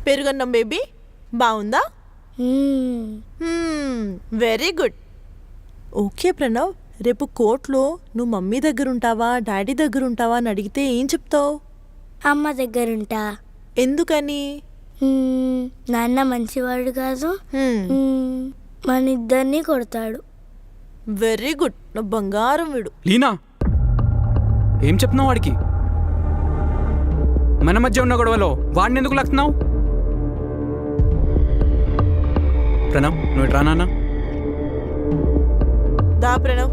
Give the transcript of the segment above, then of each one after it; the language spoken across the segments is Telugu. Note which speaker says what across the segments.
Speaker 1: పెరుగన్నం బేబీ బాగుందా? Very good. ఓకే ప్రణవ్, రేపు కోర్టులో నువ్వు మమ్మీ దగ్గర ఉంటావా డాడీ దగ్గర ఉంటావా అని అడిగితే ఏం చెప్తావు?
Speaker 2: అమ్మ దగ్గరుంటా.
Speaker 1: ఎందుకని?
Speaker 2: నాన్న మంచివాడు కాదు, మన ఇద్దరిని కొడతాడు.
Speaker 1: వెరీ గుడ్, నా బంగారం వీడు.
Speaker 3: లీనా, ఏం చెప్తున్నావు వాడికి? మన మధ్య ఉన్న గొడవలో వాడిని ఎందుకు లాగుతున్నావు? ప్రణవ్, నువ్వు ఇట్రా నాన్న.
Speaker 1: దా ప్రణవ్,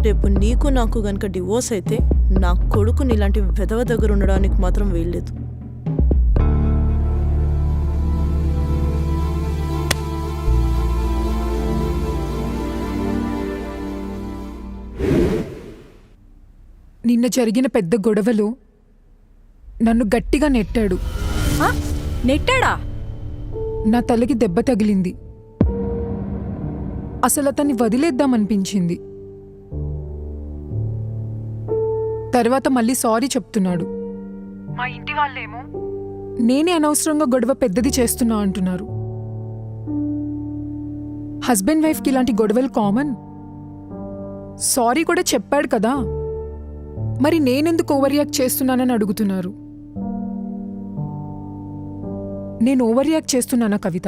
Speaker 1: రేపు నీకు నాకు గనక డివోర్స్ అయితే నా కొడుకుని ఇలాంటి వెధవ దగ్గర ఉండడానికి మాత్రం వీల్లేదు.
Speaker 4: నిన్న జరిగిన పెద్ద గొడవలో నన్ను గట్టిగా నెట్టాడు.
Speaker 5: నెట్టాడా?
Speaker 4: నా తలకి దెబ్బ తగిలింది. అసలు అతన్ని వదిలేద్దామనిపించింది. తర్వాత మళ్ళీ సారీ చెప్తున్నాడు. మా ఇంటి వాళ్ళేమో నేనే అనవసరంగా గొడవ పెద్దది చేస్తున్నా అంటున్నారు. హస్బెండ్ వైఫ్కి ఇలాంటి గొడవలు కామన్. సారీ కూడా చెప్పాడు కదా, మరి నేనెందుకు ఓవర్ రియాక్ట్ చేస్తున్నానని అడుగుతున్నారు. నేను ఓవర్ రియాక్ట్ చేస్తున్నానా కవిత?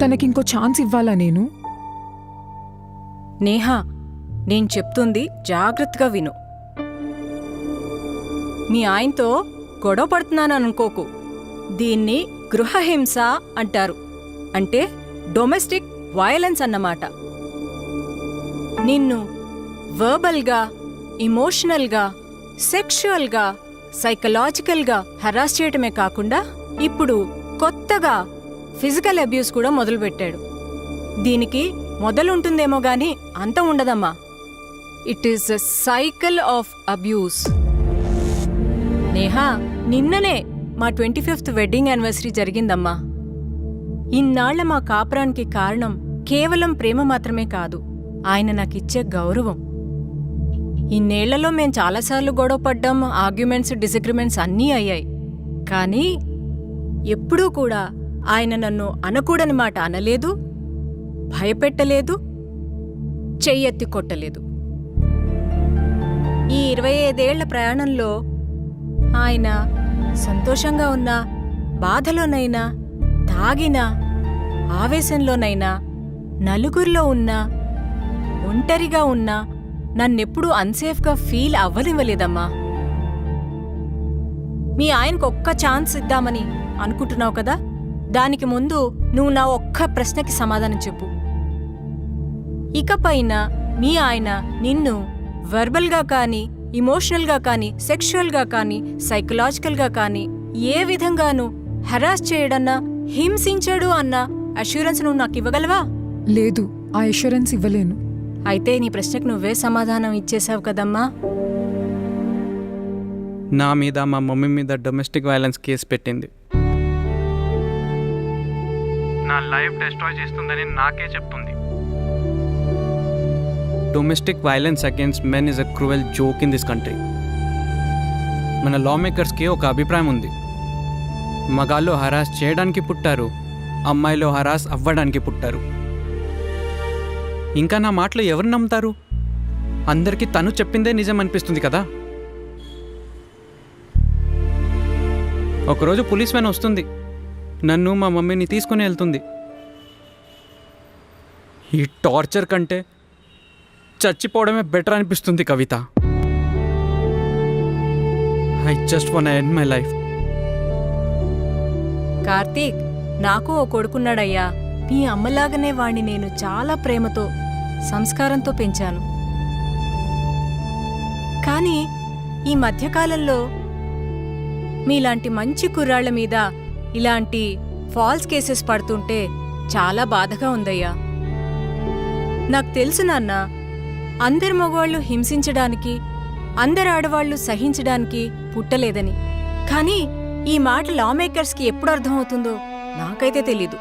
Speaker 4: తనకింకో ఛాన్స్ ఇవ్వాలా నేను?
Speaker 5: నేహా, నేను చెప్తుంది జాగ్రత్తగా విను. మీ ఆయనతో గొడవ పడుతున్నాననుకోకు. దీన్ని గృహహింస అంటారు. అంటే డొమెస్టిక్ వయలెన్స్ అన్నమాట. నిన్ను వర్బల్గా, ఇమోషనల్గా, సెక్షువల్గా, సైకలాజికల్గా హెరాస్ చేయటమే కాకుండా ఇప్పుడు కొత్తగా ఫిజికల్ అబ్యూస్ కూడా మొదలుపెట్టాడు. దీనికి మొదలుంటుందేమో గాని అంతం ఉండదమ్మా. It is a cycle of abuse. Neha, నిన్ననే మా 25th వెడ్డింగ్ యానివర్సరీ జరిగిందమ్మా. ఇన్నాళ్ల మా కాపురానికి కారణం కేవలం ప్రేమ మాత్రమే కాదు, ఆయన నాకిచ్చే గౌరవం. ఇన్నేళ్లలో మేం చాలాసార్లు గొడవపడ్డాం, ఆర్గ్యుమెంట్స్, డిసగ్రిమెంట్స్ అన్నీ అయ్యాయి. కానీ ఎప్పుడూ కూడా ఆయన నన్ను అనకూడని మాట అనలేదు, భయపెట్టలేదు, చెయ్యెత్తి కొట్టలేదు. ఈ 25 ఏళ్ల ప్రయాణంలో ఆయన సంతోషంగా ఉన్నా, బాధలోనైనా, తాగినా, ఆవేశంలోనైనా, నలుగురిలో ఉన్నా, ఒంటరిగా ఉన్నా నన్నెప్పుడూ అన్సేఫ్గా ఫీల్ అవ్వనివ్వలేదమ్మా. మీ ఆయనకు ఒక్క ఛాన్స్ ఇద్దామని అనుకుంటున్నావు కదా, దానికి ముందు నువ్వు నా ఒక్క ప్రశ్నకి సమాధానం చెప్పు. ఇకపైన మీ ఆయన నిన్ను వెర్బల్గా కానీ, ఇమోషనల్గా కానీ, సెక్షువల్గా కానీ, సైకలాజికల్గా కానీ ఏ విధంగానూ హెరాస్ చేయడన్నా, హింసించడు అన్న అష్యూరెన్స్ నువ్వు నాకు ఇవ్వగలవా?
Speaker 4: లేదు, ఆ అష్యూరెన్స్ ఇవ్వలేను.
Speaker 5: అయితే నీ ప్రశ్నకు నువ్వే సమాధానం ఇచ్చేసావు కదమ్మా.
Speaker 3: నా మీద, మా మమ్మీ మీద డొమెస్టిక్ వైలెన్స్ కేసు పెట్టింది. నా లైఫ్ డిస్ట్రాయ్ చేస్తుందని నాకే చెప్తుంది. Domestic violence against men is a cruel joke in this country. మన లా మేకర్స్కి ఒక అభిప్రాయం ఉంది. మగాళ్ళు హరాస్ చేయడానికి పుట్టారు, అమ్మాయిలు హరాస్ అవ్వడానికి పుట్టారు. ఇంకా నా మాటలు ఎవరు నమ్ముతారు? అందరికీ తను చెప్పిందే నిజం అనిపిస్తుంది కదా. ఒకరోజు పోలీస్ వ్యాన్ వస్తుంది, నన్ను మా మమ్మీని తీసుకుని వెళ్తుంది. ఈ టార్చర్ కంటే చచ్చిపోవడమే బెటర్ అనిపిస్తుంది Kavitha. I just want to end my life.
Speaker 5: Karthik, నాకు ఓ కొడుకున్నాడయ్యా. మీ అమ్మలాగానే వాణ్ణి నేను చాలా ప్రేమతో, సంస్కారంతో పెంచాను. కానీ ఈ మధ్యకాలంలో మీలాంటి మంచి కుర్రాళ్ల మీద ఇలాంటి ఫాల్స్ కేసెస్ పడుతుంటే చాలా బాధగా ఉందయ్యా. నాకు తెలుసు నాన్న, అందరు మగవాళ్ళు హింసించడానికి, అందరు ఆడవాళ్లు సహించడానికి పుట్టలేదని. కానీ ఈ మాట లా మేకర్స్కి ఎప్పుడు అర్థమవుతుందో నాకైతే తెలీదు.